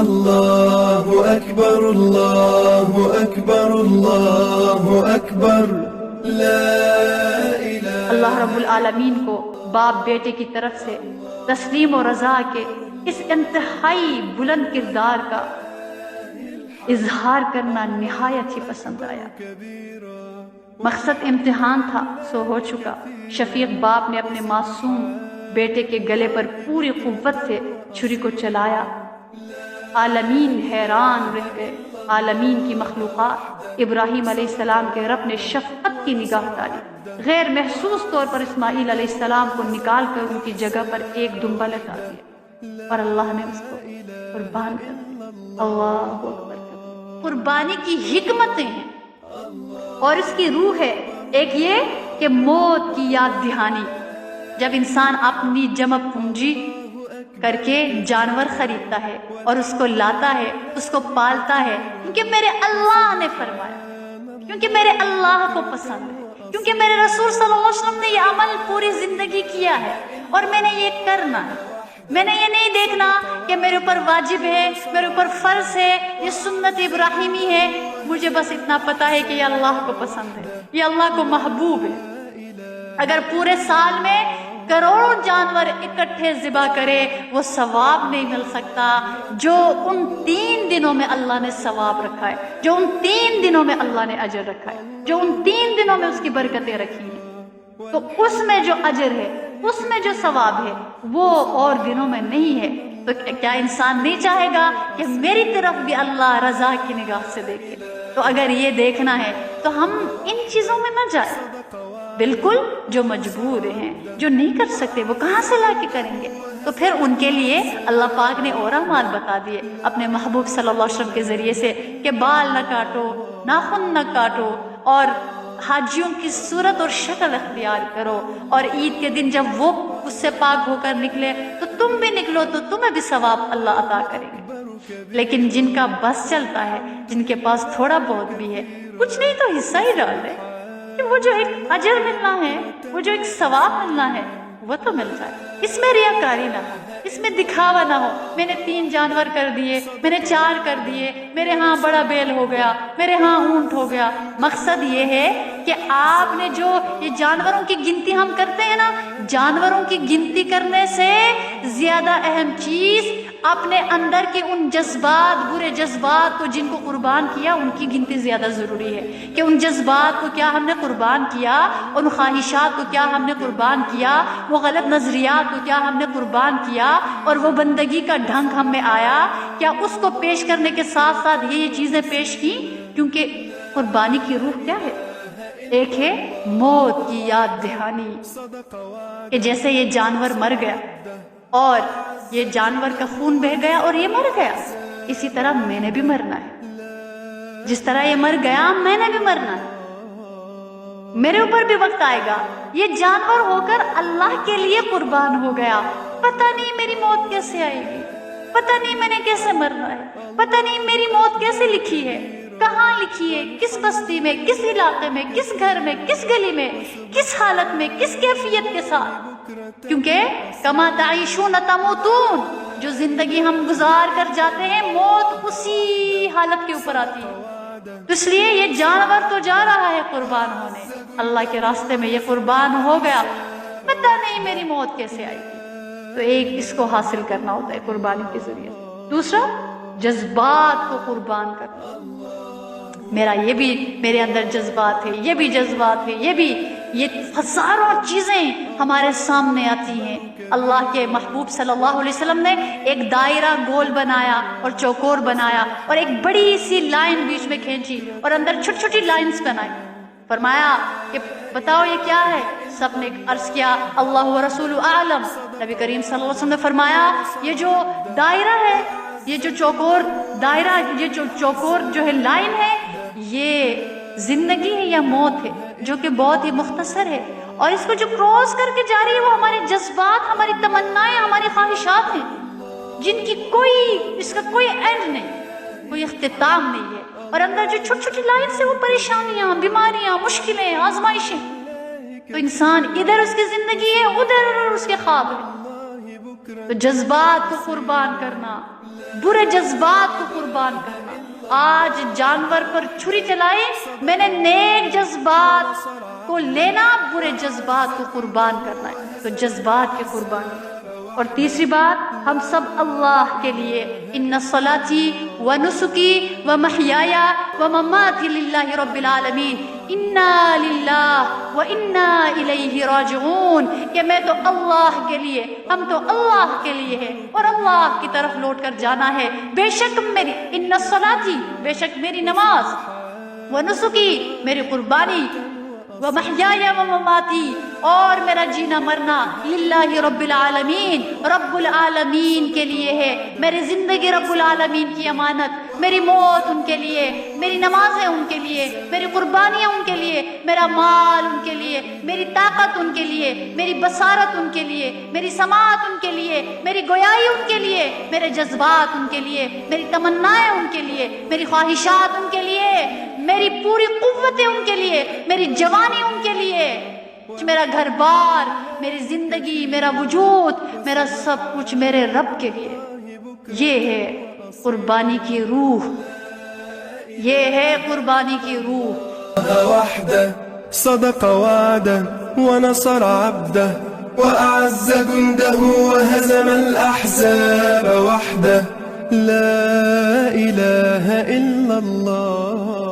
اللہ اکبر اللہ اکبر اللہ اکبر لا الہ۔ اللہ رب العالمین کو باپ بیٹے کی طرف سے تسلیم و رضا کے اس انتہائی بلند کردار کا اظہار کرنا نہایت ہی پسند آیا۔ مقصد امتحان تھا سو ہو چکا۔ شفیق باپ نے اپنے معصوم بیٹے کے گلے پر پوری قوت سے چھری کو چلایا۔ عالمین حیران رہ گئے، عالمین کی مخلوقات۔ ابراہیم علیہ السلام کے رب نے شفقت کی نگاہ ڈالی، غیر محسوس طور پر اسماعیل علیہ السلام کو نکال کر ان کی جگہ پر ایک دمبا لگا دیا اور اللہ نے اس کو قربان کر دیا۔ اللہ اکبر۔ قربانی کی حکمتیں ہیں اور اس کی روح ہے۔ ایک یہ کہ موت کی یاد دہانی، جب انسان اپنی جمع پونجی کر کے جانور خریدتا ہے اور اس کو لاتا ہے، اس کو پالتا ہے، کیونکہ میرے اللہ نے فرمایا، کیونکہ میرے اللہ کو پسند ہے، کیونکہ میرے رسول صلی اللہ علیہ وسلم نے یہ عمل پوری زندگی کیا ہے اور میں نے یہ کرنا ہے۔ میں نے یہ نہیں دیکھنا کہ میرے اوپر واجب ہے، میرے اوپر فرض ہے، یہ سنت ابراہیمی ہے، مجھے بس اتنا پتا ہے کہ یہ اللہ کو پسند ہے، یہ اللہ کو محبوب ہے۔ اگر پورے سال میں کروڑوں جانور اکٹھے ذبح کرے وہ ثواب نہیں مل سکتا جو ان 3 دنوں میں اللہ نے ثواب رکھا ہے، جو ان 3 دنوں میں اللہ نے اجر رکھا ہے، جو ان 3 دنوں میں اس کی برکتیں رکھی ہیں۔ تو اس میں جو اجر ہے، اس میں جو ثواب ہے وہ اور دنوں میں نہیں ہے۔ تو کیا انسان نہیں چاہے گا کہ میری طرف بھی اللہ رضا کی نگاہ سے دیکھے؟ تو اگر یہ دیکھنا ہے تو ہم ان چیزوں میں نہ جائیں۔ بالکل جو مجبور ہیں، جو نہیں کر سکتے، وہ کہاں سے لا کے کریں گے؟ تو پھر ان کے لیے اللہ پاک نے اور اعمال بتا دیے اپنے محبوب صلی اللہ علیہ وسلم کے ذریعے سے کہ بال نہ کاٹو، ناخن نہ کاٹو، اور حاجیوں کی صورت اور شکل اختیار کرو، اور عید کے دن جب وہ اس سے پاک ہو کر نکلے تو تم بھی نکلو تو تمہیں بھی ثواب اللہ عطا کریں گے۔ لیکن جن کا بس چلتا ہے، جن کے پاس تھوڑا بہت بھی ہے، کچھ نہیں تو حصہ ہی ڈال دے کہ وہ جو ایک اجر ملنا ہے، وہ جو ایک ثواب ملنا ہے وہ تو مل جائے۔ اس میں ریاکاری نہ ہو، اس میں دکھاوا نہ ہو، میں نے 3 جانور کر دیے، میں نے 4 کر دیے، میرے ہاں بڑا بیل ہو گیا، میرے ہاں اونٹ ہو گیا۔ مقصد یہ ہے کہ آپ نے جو یہ جانوروں کی گنتی ہم کرتے ہیں نا، جانوروں کی گنتی کرنے سے زیادہ اہم چیز اپنے اندر کے ان جذبات، برے جذبات کو جن کو قربان کیا، ان کی گنتی زیادہ ضروری ہے کہ ان جذبات کو کیا ہم نے قربان کیا، ان خواہشات کو کیا ہم نے قربان کیا، وہ غلط نظریات کو کیا ہم نے قربان کیا، اور وہ بندگی کا ڈھنگ ہم میں آیا کیا، اس کو پیش کرنے کے ساتھ ساتھ یہ چیزیں پیش کی۔ کیونکہ قربانی کی روح کیا ہے؟ ایک ہے موت کی یاد دہانی، کہ جیسے یہ جانور مر گیا اور یہ جانور کا خون بہہ گیا اور یہ مر گیا، اسی طرح میں نے بھی مرنا ہے۔ جس طرح یہ مر گیا میں نے بھی مرنا ہے، میرے اوپر بھی وقت آئے گا۔ یہ جانور ہو کر اللہ کے لیے قربان ہو گیا، پتہ نہیں میری موت کیسے آئے گی، پتہ نہیں میں نے کیسے مرنا ہے، پتہ نہیں میری موت کیسے لکھی ہے، کہاں لکھی ہے، کس بستی میں، کس علاقے میں، کس گھر میں، کس گلی میں، کس حالت میں، کس کیفیت کے ساتھ۔ کیونکہ کما تعیشون تموتون، جو زندگی ہم گزار کر جاتے ہیں موت اسی حالت کے اوپر آتی ہے۔ تو اس لیے یہ جانور تو جا رہا ہے قربان ہونے، اللہ کے راستے میں یہ قربان ہو گیا، پتہ نہیں میری موت کیسے آئے گی۔ تو ایک اس کو حاصل کرنا ہوتا ہے قربانی کے ذریعے۔ دوسرا جذبات کو قربان کرنا، یہ بھی میرے اندر جذبات ہے، یہ بھی جذبات ہے، یہ ہزاروں چیزیں ہمارے سامنے آتی ہیں۔ اللہ کے محبوب صلی اللہ علیہ وسلم نے ایک دائرہ گول بنایا اور چوکور بنایا اور ایک بڑی سی لائن بیچ میں کھینچی اور اندر چھوٹی چھوٹی لائنز بنائی، فرمایا کہ بتاؤ یہ کیا ہے؟ سب نے عرض کیا اللہ و رسول اعلم۔ نبی کریم صلی اللہ علیہ وسلم نے فرمایا یہ جو دائرہ ہے، یہ جو چوکور دائرہ، یہ جو چوکور جو ہے لائن ہے، یہ زندگی ہے یا موت ہے، جو کہ بہت ہی مختصر ہے، اور اس کو جو کراس کر کے جا رہی ہے وہ ہمارے جذبات، ہماری تمنائیں، ہماری خواہشات ہیں، جن کی اس کا کوئی اینڈ نہیں، کوئی اختتام نہیں ہے، اور اندر جو چھوٹی چھوٹی لائن سے وہ پریشانیاں، بیماریاں، مشکلیں، آزمائشیں۔ تو انسان ادھر اس کی زندگی ہے، ادھر اس کے خواب ہے۔ تو جذبات کو قربان کرنا، برے جذبات کو قربان کرنا۔ آج جانور پر چھری چلائے، میں نے نیک جذبات کو لینا، برے جذبات کو قربان کرنا ہے۔ تو جذبات کی قربانی۔ اور تیسری بات، ہم سب اللہ کے لیے، ان صلاتی و نسکی و محیای و مماتی للہ رب العالمین، انا للہ و انا الیہ راجعون، کہ میں تو اللہ کے لیے، ہم تو اللہ کے لیے ہے اور اللہ کی طرف لوٹ کر جانا ہے۔ بے شک میری ان صلاتی، بے شک میری نماز، و نسکی میری قربانی، و محیای و مماتی اور میرا جینا مرنا، للہ رب العالمین، رب العالمین کے لیے ہے۔ میری زندگی رب العالمین کی امانت، میری موت ان کے لیے، میری نمازیں ان کے لیے، میری قربانیاں ان کے لیے، میرا مال ان کے لیے، میری طاقت ان کے لیے، میری بصارت ان کے لیے، میری سماعت ان کے لیے، میری گویائی ان کے لیے، میرے جذبات ان کے لیے، میری تمنائیں ان کے لیے، میری خواہشات ان کے لیے، میری پوری قوتیں ان کے لیے، میری جوانی ان کے لیے، میرا گھر بار، میری زندگی، میرا وجود، میرا سب کچھ میرے رب کے لیے۔ یہ ہے قربانی کی روح، یہ ہے قربانی کی روح۔ وحده صدق وعده ونصر عبده وأعز جنده وهزم الأحزاب وحده لا إله إلا الله